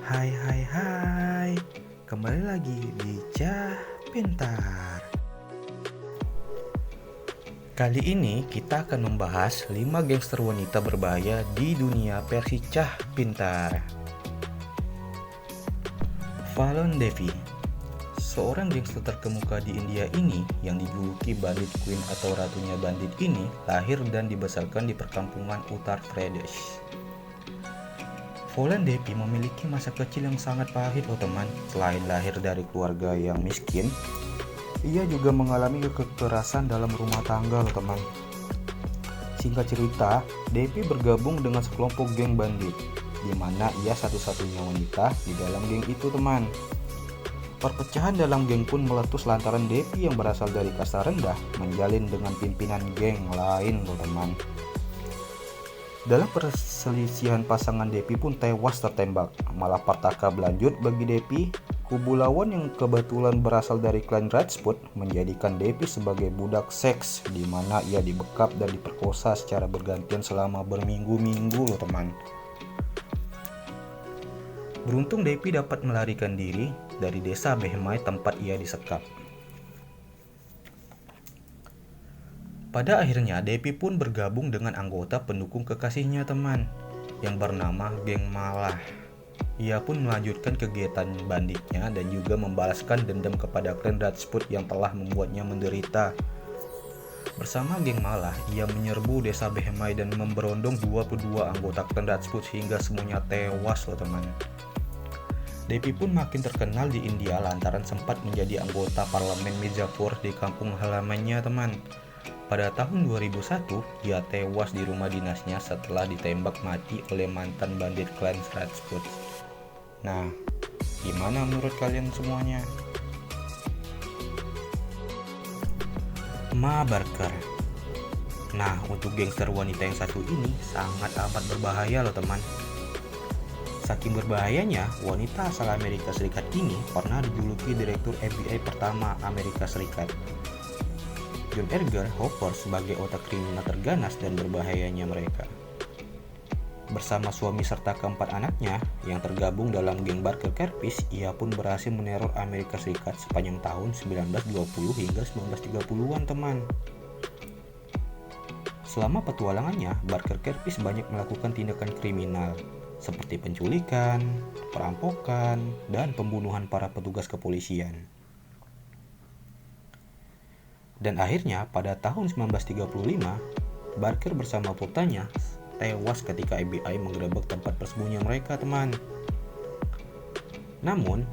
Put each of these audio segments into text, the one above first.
Hai hai hai, kembali lagi di Cah Pintar. Kali ini kita akan membahas 5 gangster wanita berbahaya di dunia versi Cah Pintar. Fallon Devi, seorang gangster terkemuka di India ini yang dijuluki Bandit Queen atau Ratunya Bandit ini lahir dan dibesarkan di perkampungan Uttar Pradesh. Fallon Devi memiliki masa kecil yang sangat pahit loh teman. Selain lahir dari keluarga yang miskin, ia juga mengalami kekerasan dalam rumah tangga loh teman. Singkat cerita, Devi bergabung dengan sekelompok geng bandit, di mana ia satu-satunya wanita di dalam geng itu teman. Perpecahan dalam geng pun meletus lantaran Devi yang berasal dari kasta rendah menjalin dengan pimpinan geng lain loh teman. Dalam perselisihan pasangan Devi pun tewas tertembak. Malah petaka berlanjut bagi Devi. Kubu lawan yang kebetulan berasal dari klan Rajput menjadikan Devi sebagai budak seks, di mana ia dibekap dan diperkosa secara bergantian selama berminggu-minggu loh teman. Beruntung Devi dapat melarikan diri dari desa Behmai tempat ia disekap. Pada akhirnya Devi pun bergabung dengan anggota pendukung kekasihnya teman yang bernama Geng Malah. Ia pun melanjutkan kegiatan banditnya dan juga membalaskan dendam kepada klan Rajput yang telah membuatnya menderita. Bersama Geng Malah, ia menyerbu desa Behmai dan memberondong 22 anggota klan Rajput hingga semuanya tewas loh teman. Devi pun makin terkenal di India lantaran sempat menjadi anggota parlemen Mirzapur di kampung halamannya teman. Pada tahun 2001, ia tewas di rumah dinasnya setelah ditembak mati oleh mantan bandit klan Rajput. Nah, gimana menurut kalian semuanya? Ma Barker. Nah, untuk gangster wanita yang satu ini sangat amat berbahaya loh teman. Saking berbahayanya, wanita asal Amerika Serikat ini pernah dijuluki Direktur FBI pertama Amerika Serikat. John Edgar Hoover sebagai otak kriminal terganas dan berbahayanya mereka. Bersama suami serta keempat anaknya yang tergabung dalam geng Barker Kerpis, ia pun berhasil meneror Amerika Serikat sepanjang tahun 1920 hingga 1930-an teman. Selama petualangannya, Barker Kerpis banyak melakukan tindakan kriminal seperti penculikan, perampokan, dan pembunuhan para petugas kepolisian. Dan akhirnya pada tahun 1935, Barker bersama putranya tewas ketika FBI menggerebek tempat persembunyian mereka teman. Namun,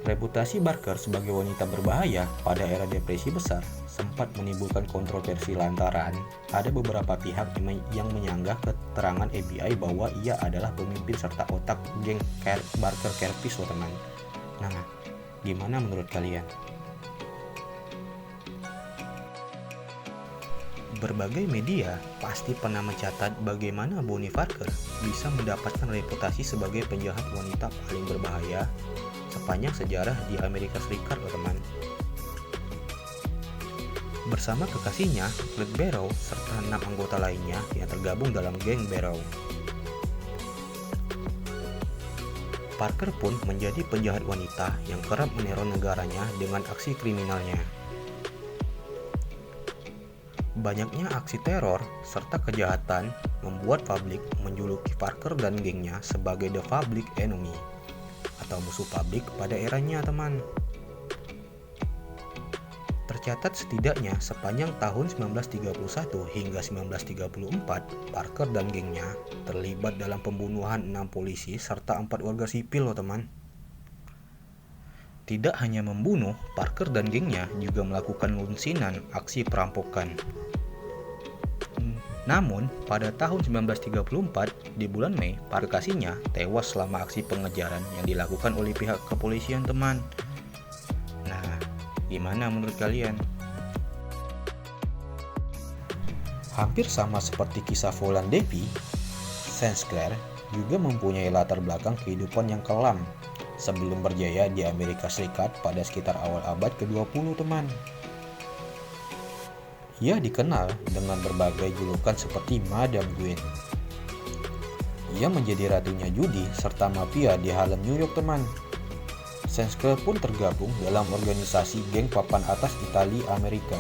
reputasi Barker sebagai wanita berbahaya pada era depresi besar sempat menimbulkan kontroversi lantaran ada beberapa pihak yang menyanggah keterangan FBI bahwa ia adalah pemimpin serta otak geng Barker Kerpis loh teman. Nah, gimana menurut kalian? Berbagai media pasti pernah mencatat bagaimana Bonnie Parker bisa mendapatkan reputasi sebagai penjahat wanita paling berbahaya sepanjang sejarah di Amerika Serikat loh teman. Bersama kekasihnya, Fred Barrow serta 6 anggota lainnya yang tergabung dalam geng Barrow. Parker pun menjadi penjahat wanita yang kerap meneror negaranya dengan aksi kriminalnya. Banyaknya aksi teror serta kejahatan membuat publik menjuluki Parker dan gengnya sebagai The Public Enemy atau musuh publik pada eranya teman. Tercatat setidaknya sepanjang tahun 1931 hingga 1934, Parker dan gengnya terlibat dalam pembunuhan 6 polisi serta 4 warga sipil loh teman. Tidak hanya membunuh, Parker dan gengnya juga melakukan lunsinan aksi perampokan. Namun, pada tahun 1934, di bulan Mei, kekasihnya tewas selama aksi pengejaran yang dilakukan oleh pihak kepolisian teman. Nah, gimana menurut kalian? Hampir sama seperti kisah Fallon Devi, St. Clair juga mempunyai latar belakang kehidupan yang kelam sebelum berjaya di Amerika Serikat pada sekitar awal abad ke-20 teman. Ia dikenal dengan berbagai julukan seperti Madam Gwen. Ia menjadi ratunya judi serta mafia di Harlem, New York, teman. Sengsker pun tergabung dalam organisasi geng papan atas Italia Amerika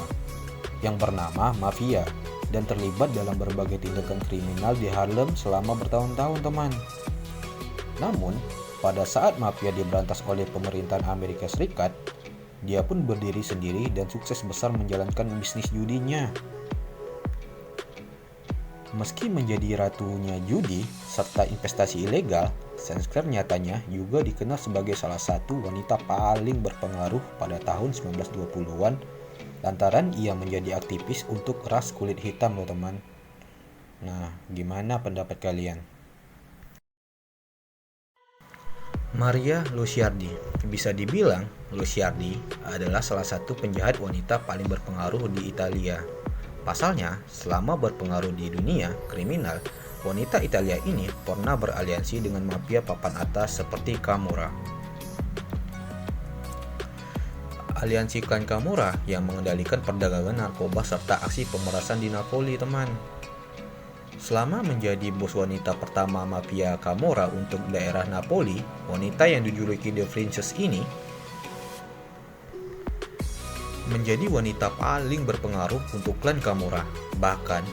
yang bernama Mafia dan terlibat dalam berbagai tindakan kriminal di Harlem selama bertahun-tahun, teman. Namun, pada saat mafia diberantas oleh pemerintahan Amerika Serikat, dia pun berdiri sendiri dan sukses besar menjalankan bisnis judinya. Meski menjadi ratunya judi serta investasi ilegal, Sengsker nyatanya juga dikenal sebagai salah satu wanita paling berpengaruh pada tahun 1920-an lantaran ia menjadi aktivis untuk ras kulit hitam loh, teman. Nah, gimana pendapat kalian? Maria Luciardi. Bisa dibilang, Luciardi adalah salah satu penjahat wanita paling berpengaruh di Italia. Pasalnya, selama berpengaruh di dunia kriminal, wanita Italia ini pernah beraliansi dengan mafia papan atas seperti Camorra. Aliansi klan Camorra yang mengendalikan perdagangan narkoba serta aksi pemerasan di Napoli, teman. Selama menjadi bos wanita pertama mafia Camorra untuk daerah Napoli, wanita yang dijuluki The Princess ini menjadi wanita paling berpengaruh untuk klan Camorra. Bahkan,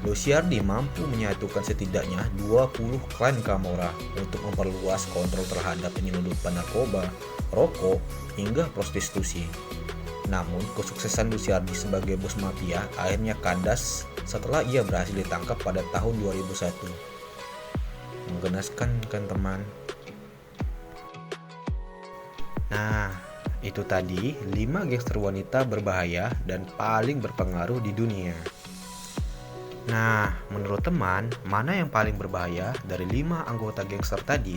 Luciardi mampu menyatukan setidaknya 20 klan Camorra untuk memperluas kontrol terhadap penyelundupan narkoba, rokok, hingga prostitusi. Namun, kesuksesan Luciardi sebagai bos mafia akhirnya kandas setelah ia berhasil ditangkap pada tahun 2001. Menggenaskan kan, teman? Nah, itu tadi 5 gangster wanita berbahaya dan paling berpengaruh di dunia. Nah, menurut teman, mana yang paling berbahaya dari 5 anggota gangster tadi?